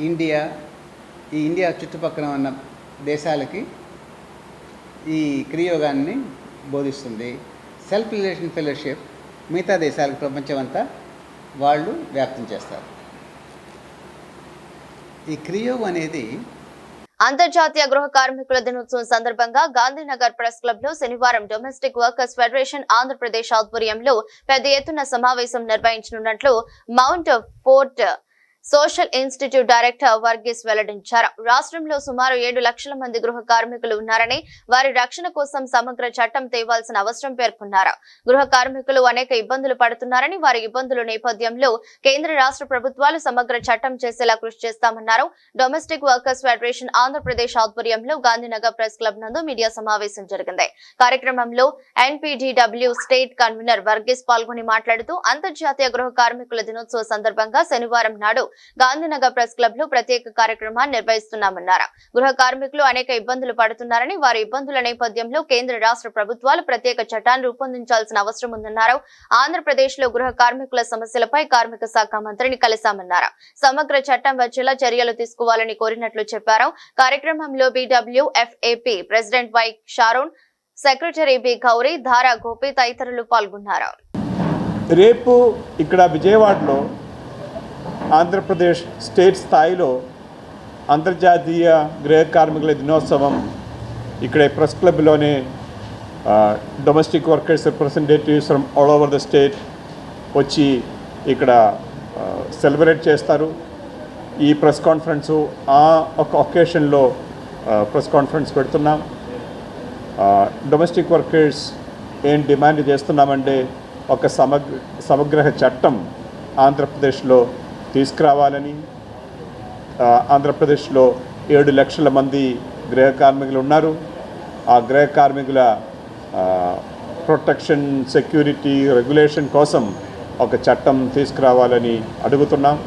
ఇండియా చుట్టుపక్కల ఉన్న దేశాలకి ఈ క్రియోగాన్ని బోధిస్తుంది. సెల్ఫ్ రియలైజేషన్ ఫెలోషిప్ మిగతా దేశాలకు ప్రపంచమంతా వాళ్ళు వ్యాప్తం చేస్తారు. ఈ క్రియోగం అనేది అంతర్జాతీయ గృహ కార్మికుల దినోత్సవం సందర్భంగా గాంధీనగర్ ప్రెస్ క్లబ్ లో శనివారం డొమెస్టిక్ వర్కర్స్ ఫెడరేషన్ ఆంధ్రప్రదేశ్ ఆధ్వర్యంలో పెద్ద ఎత్తున సమావేశం నిర్వహించనున్నట్లు Mount Fort Social Institute director Varghese వెల్లడించారు. రాష్ట్రంలో సుమారు 7 లక్షల మంది గృహ కార్మికులు ఉన్నారని, వారి రక్షణ కోసం సమగ్ర చట్టం తేవాల్సిన అవసరం పేర్కొన్నారు. గృహ కార్మికులు అనేక ఇబ్బందులు పడుతున్నారని, వారి ఇబ్బందుల నేపథ్యంలో కేంద్ర రాష్ట్ర ప్రభుత్వాలు సమగ్ర చట్టం చేసేలా కృషి చేస్తామన్నారు. డొమెస్టిక్ వర్కర్స్ ఫెడరేషన్ ఆంధ్రప్రదేశ్ ఆధ్వర్యంలో గాంధీనగర్ ప్రెస్ క్లబ్ నందు మీడియా సమావేశం జరిగింది. కార్యక్రమంలో ఎన్పీడీడబ్ల్యూ స్టేట్ కన్వీనర్ వర్గీస్ పాల్గొని మాట్లాడుతూ, అంతర్జాతీయ గృహ కార్మికుల దినోత్సవ సందర్భంగా శనివారం నాడు గాంధీనగర్ ప్రెస్ క్లబ్ లో ప్రత్యేక కార్యక్రమాన్ని నిర్వహిస్తున్నామన్నారు. గృహ కార్మికులు అనేక ఇబ్బందులు పడుతున్నారని, వారి ఇబ్బందుల నేపథ్యంలో కేంద్ర రాష్ట్ర ప్రభుత్వాలు ప్రత్యేక చట్టాన్ని రూపొందించాల్సిన అవసరం ఉందన్నారు. ఆంధ్రప్రదేశ్ లో గృహ కార్మికుల సమస్యలపై కార్మిక శాఖ మంత్రిని కలిశామన్నారు. సమగ్ర చట్టం వచ్చేలా చర్యలు తీసుకోవాలని కోరినట్లు చెప్పారు. కార్యక్రమంలో BWFAP president Y Sharon, secretary B Gowri, Dhara Gopi తదితరులు పాల్గొన్నారు. రేపు ఇక్కడ విజయవాడలో ఆంధ్రప్రదేశ్ స్టేట్ స్థాయిలో అంతర్జాతీయ గృహ కార్మికుల దినోత్సవం ఇక్కడ ప్రెస్ క్లబ్లోనే domestic workers representatives from all over the state వచ్చి ఇక్కడ సెలబ్రేట్ చేస్తారు. ఈ ప్రెస్ కాన్ఫరెన్సు ఒక ఒకేషన్లో ప్రెస్ కాన్ఫరెన్స్ పెడుతున్నాం. డొమెస్టిక్ వర్కర్స్ ఏం డిమాండ్ చేస్తున్నామంటే ఒక సమగ్ర చట్టం ఆంధ్రప్రదేశ్లో తీసుకురావాలని. ఆంధ్రప్రదేశ్లో 7 లక్షల మంది గృహ కార్మికులు ఉన్నారు. ఆ గృహ కార్మికుల ప్రొటెక్షన్, సెక్యూరిటీ, రెగ్యులేషన్ కోసం ఒక చట్టం తీసుకురావాలని అడుగుతున్నాం.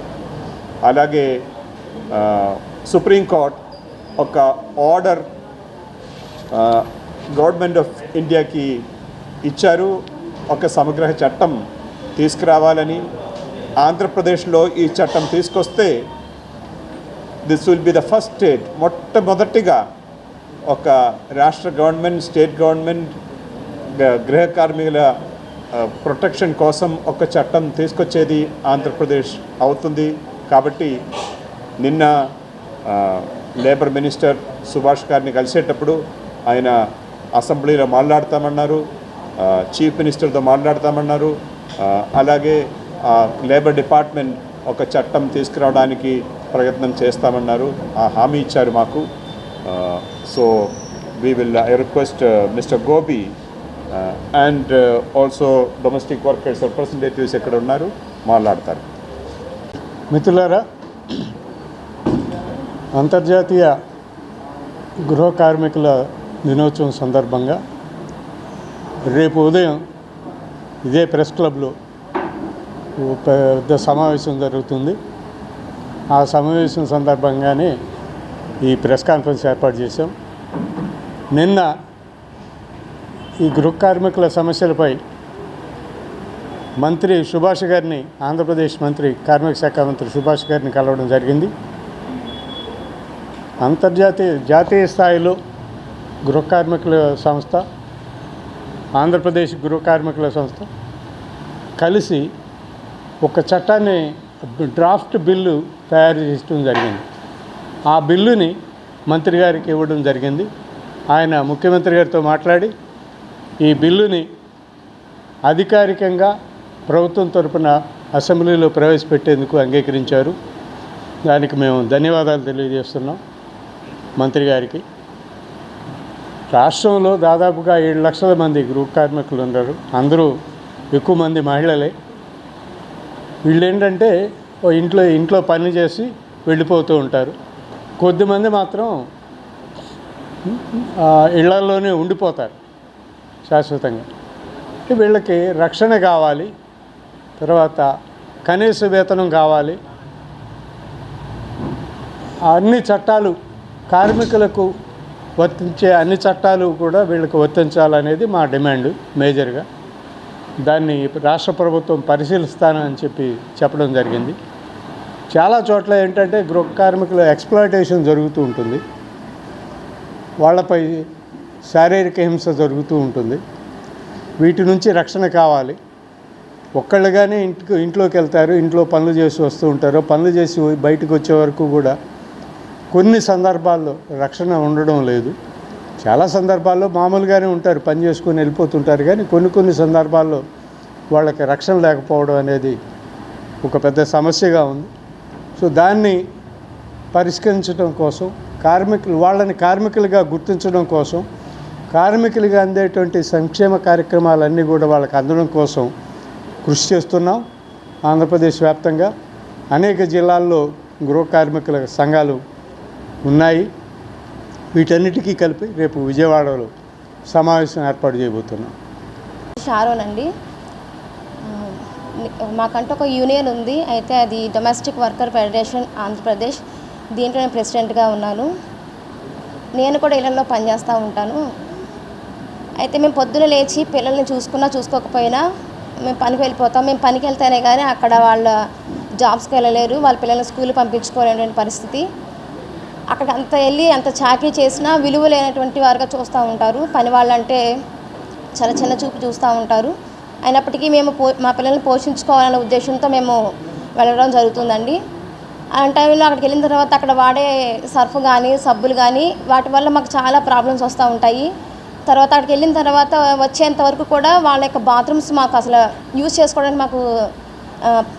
అలాగే సుప్రీంకోర్టు ఒక ఆర్డర్ గవర్నమెంట్ ఆఫ్ ఇండియాకి ఇచ్చారు, ఒక సమగ్ర చట్టం తీసుకురావాలని. ఆంధ్రప్రదేశ్లో ఈ చట్టం తీసుకొస్తే this will be the first state, మొట్టమొదటిగా ఒక రాష్ట్ర గవర్నమెంట్, స్టేట్ గవర్నమెంట్ గృహ కార్మికుల ప్రొటెక్షన్ కోసం ఒక చట్టం తీసుకొచ్చేది ఆంధ్రప్రదేశ్ అవుతుంది. కాబట్టి నిన్న లేబర్ మినిస్టర్ సుభాష్ గారిని కలిసేటప్పుడు ఆయన అసెంబ్లీలో మాట్లాడతామన్నారు, చీఫ్ మినిస్టర్తో మాట్లాడతామన్నారు. అలాగే లేబర్ డిపార్ట్మెంట్ ఒక చట్టం తీసుకురావడానికి ప్రయత్నం చేస్తామన్నారు, ఆ హామీ ఇచ్చారు మాకు. So we will request mister Gopi and also domestic workers representatives ఎక్కడ ఉన్నారు మాట్లాడతారు. మిత్రులారా, అంతర్జాతీయ గృహ కార్మికుల దినోత్సవం సందర్భంగా రేపు ఉదయం ఇదే ప్రెస్ క్లబ్లో పెద్ద సమావేశం జరుగుతుంది. ఆ సమావేశం సందర్భంగానే ఈ ప్రెస్ కాన్ఫరెన్స్ ఏర్పాటు చేశాం. నిన్న ఈ గృహ కార్మికుల సమస్యలపై మంత్రి సుభాష్ గారిని, ఆంధ్రప్రదేశ్ మంత్రి, కార్మిక శాఖ మంత్రి సుభాష్ గారిని కలవడం జరిగింది. జాతీయ స్థాయిలో గృహ కార్మికుల సంస్థ, ఆంధ్రప్రదేశ్ గృహ కార్మికుల సంస్థ కలిసి ఒక చట్టాన్ని, డ్రాఫ్ట్ బిల్లు తయారు చేయడం జరిగింది. ఆ బిల్లుని మంత్రి గారికి ఇవ్వడం జరిగింది. ఆయన ముఖ్యమంత్రి గారితో మాట్లాడి ఈ బిల్లుని అధికారికంగా ప్రభుత్వం తరపున అసెంబ్లీలో ప్రవేశపెట్టేందుకు అంగీకరించారు. దానికి మేము ధన్యవాదాలు తెలియజేస్తున్నాం మంత్రి గారికి. రాష్ట్రంలో దాదాపుగా 7 లక్షల మంది గృహ కార్మికులు ఉన్నారు. అందరూ ఎక్కువ మంది మహిళలే. వీళ్ళు ఏంటంటే ఇంట్లో పని చేసి వెళ్ళిపోతూ ఉంటారు. కొద్దిమంది మాత్రం ఇళ్లలోనే ఉండిపోతారు శాశ్వతంగా. వీళ్ళకి రక్షణ కావాలి, తర్వాత కనీస వేతనం కావాలి. అన్ని చట్టాలు, కార్మికులకు వర్తించే అన్ని చట్టాలు కూడా వీళ్ళకి వర్తించాలనేది మా డిమాండ్ మేజర్గా. దాన్ని రాష్ట్ర ప్రభుత్వం పరిశీలిస్తానని చెప్పడం జరిగింది. చాలా చోట్ల ఏంటంటే గృహ కార్మికుల ఎక్స్‌ప్లాయిటేషన్ జరుగుతూ ఉంటుంది, వాళ్ళపై శారీరక హింస జరుగుతూ ఉంటుంది. వీటి నుంచి రక్షణ కావాలి. ఒక్కళ్ళుగానే ఇంట్లోకి వెళ్తారు, ఇంట్లో పనులు చేసి వస్తూ ఉంటారు. పనులు చేసి బయటకు వచ్చే వరకు కూడా కొన్ని సందర్భాల్లో రక్షణ ఉండడం లేదు. చాలా సందర్భాల్లో మామూలుగానే ఉంటారు, పని చేసుకొని వెళ్ళిపోతుంటారు. కానీ కొన్ని సందర్భాల్లో వాళ్ళకి రక్షణ లేకపోవడం అనేది ఒక పెద్ద సమస్యగా ఉంది. సో దాన్ని పరిష్కరించడం కోసం, వాళ్ళని కార్మికులుగా గుర్తించడం కోసం, కార్మికులుగా అందేటువంటి సంక్షేమ కార్యక్రమాలన్నీ కూడా వాళ్ళకి అందడం కోసం కృషి చేస్తున్నాం. ఆంధ్రప్రదేశ్ వ్యాప్తంగా అనేక జిల్లాల్లో గృహ కార్మికుల సంఘాలు ఉన్నాయి. వీటన్నిటికీ కలిపి రేపు విజయవాడలో సమావేశం ఏర్పాటు చేయబోతున్నాం. షారోన్ అండి. మాకంటూ ఒక యూనియన్ ఉంది, అయితే అది డొమెస్టిక్ వర్కర్ ఫెడరేషన్ ఆంధ్రప్రదేశ్. దీంట్లో నేను ప్రెసిడెంట్గా ఉన్నాను. నేను కూడా ఇళ్లలో పనిచేస్తూ ఉంటాను. అయితే మేము పొద్దున లేచి పిల్లల్ని చూసుకోకపోయినా మేము పనికి వెళ్ళిపోతాం. మేము పనికి వెళ్తేనే కానీ అక్కడ వాళ్ళ జాబ్స్కి వెళ్ళలేరు, వాళ్ళ పిల్లల్ని స్కూల్కి పంపించుకోలేనటువంటి పరిస్థితి. అక్కడ అంత చాకరీ చేసినా విలువ లేనటువంటి వారుగా చూస్తూ ఉంటారు. పని వాళ్ళంటే చాలా చిన్న చూపు చూస్తూ ఉంటారు. అయినప్పటికీ మేము మా పిల్లల్ని పోషించుకోవాలనే ఉద్దేశంతో మేము వెళ్ళడం జరుగుతుందండి. అలాంటి టైంలో అక్కడికి వెళ్ళిన తర్వాత అక్కడ వాడే సర్ఫ్ కానీ సబ్బులు కానీ వాటి వల్ల మాకు చాలా ప్రాబ్లమ్స్ వస్తూ ఉంటాయి. తర్వాత అక్కడికి వెళ్ళిన తర్వాత వచ్చేంత వరకు కూడా వాళ్ళ యొక్క బాత్రూమ్స్ మాకు అసలు యూజ్ చేసుకోవడానికి మాకు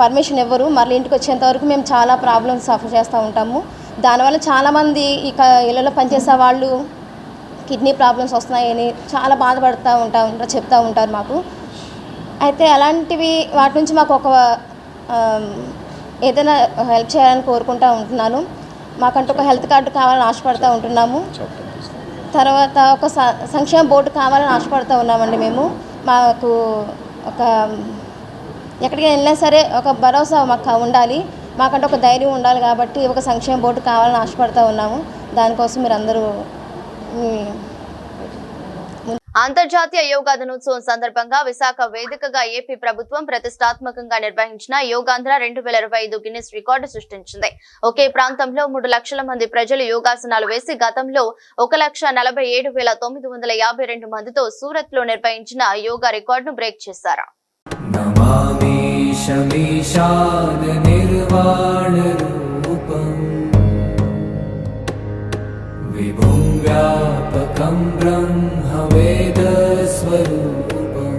పర్మిషన్ ఇవ్వరు. మళ్ళీ ఇంటికి వచ్చేంత వరకు మేము చాలా ప్రాబ్లమ్స్ సఫర్ చేస్తూ ఉంటాము. దానివల్ల చాలామంది ఇక ఇళ్ళలో పనిచేసే వాళ్ళు కిడ్నీ ప్రాబ్లమ్స్ వస్తున్నాయని చాలా బాధపడుతూ చెప్తూ ఉంటారు మాకు. అయితే అలాంటివి వాటి నుంచి మాకు ఒక ఏదైనా హెల్ప్ చేయాలని కోరుకుంటూ ఉంటున్నాను. మాకంటూ ఒక హెల్త్ కార్డు కావాలని ఆశపడుతూ ఉంటున్నాము. తర్వాత ఒక సంక్షేమ బోర్డు కావాలని ఆశపడుతూ ఉన్నామండి. మాకు ఒక ఎక్కడికి వెళ్ళినా సరే ఒక భరోసా మాకు ఉండాలి. మాకంటే ఒక ధైర్యం ఉండాలి కాబట్టి ఒక సంక్షేమ బోర్డు కావాలని ఆశపడుతూ ఉన్నాము. దానికోసం మీరు అందరూ అంతర్జాతీయ యోగా దినోత్సవం సందర్భంగా విశాఖ వేదికగా ఏపీ ప్రభుత్వం ప్రతిష్టాత్మకంగా నిర్వహించిన యోగాంధ్ర 2025 గిన్నిస్ రికార్డు సృష్టించింది. ఒకే ప్రాంతంలో 3 లక్షల మంది ప్రజలు యోగాసనాలు వేసి గతంలో 1,47,952 మందితో సూరత్ లో నిర్వహించిన యోగా రికార్డును బ్రేక్ చేశారు. व्यापकं ब्रह्मवेदस्वरूपं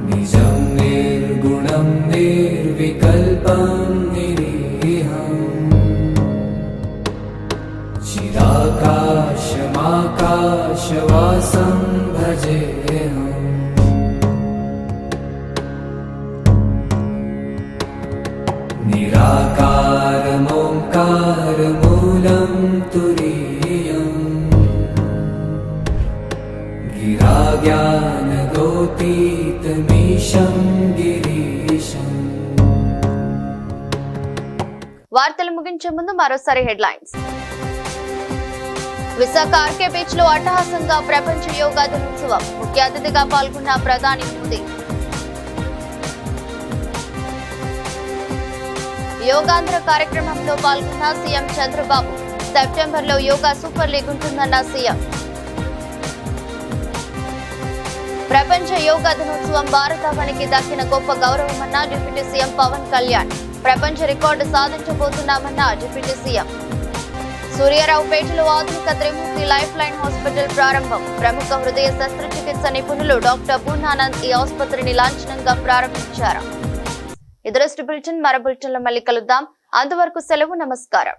निजं निर्गुणं निर्विकल्पं निरीहं चिदाकाशमाकाशवासं भजेऽहम् निराकारमोङ्कारमूलं तुरीयम् गिराज्ञानगोतीतमीशं गिरीशम्. వార్తలు ముగించే ముందు మరోసారి హెడ్లైన్స్. విశాఖ ఆర్కే బీచ్ లో అట్టహాసంగా ప్రపంచ యోగా దినోత్సవం. ముఖ్య అతిథిగా పాల్గొన్న ప్రధాని మోదీ. యోగాంధ్ర కార్యక్రమంలో పాల్గొన్న సీఎం చంద్రబాబు. సెప్టెంబర్లో యోగా సూపర్ లీగ్ ఉంటుందన్న సీఎం. ప్రపంచ యోగా దినోత్సవం భారతావనికి దక్కిన గొప్ప గౌరవమన్న డిప్యూటీ సీఎం పవన్ కళ్యాణ్. ప్రపంచ రికార్డు సాధించబోతున్నామన్న డిప్యూటీ సీఎం. సూర్యారావుపేటలో ఆధునిక త్రిమూర్తి లైఫ్ లైన్ హాస్పిటల్ ప్రారంభం. ప్రముఖ హృదయ శస్త్రచికిత్స నిపుణులు డాక్టర్ పూర్ణానంద్ ఈ ఆసుపత్రిని లాంఛనంగా ప్రారంభించారు. ఇదరస్ట్ బులెటిన్ మరో బులెటిన్లో మళ్ళీ కలుద్దాం. అంతవరకు సెలవు. నమస్కారం.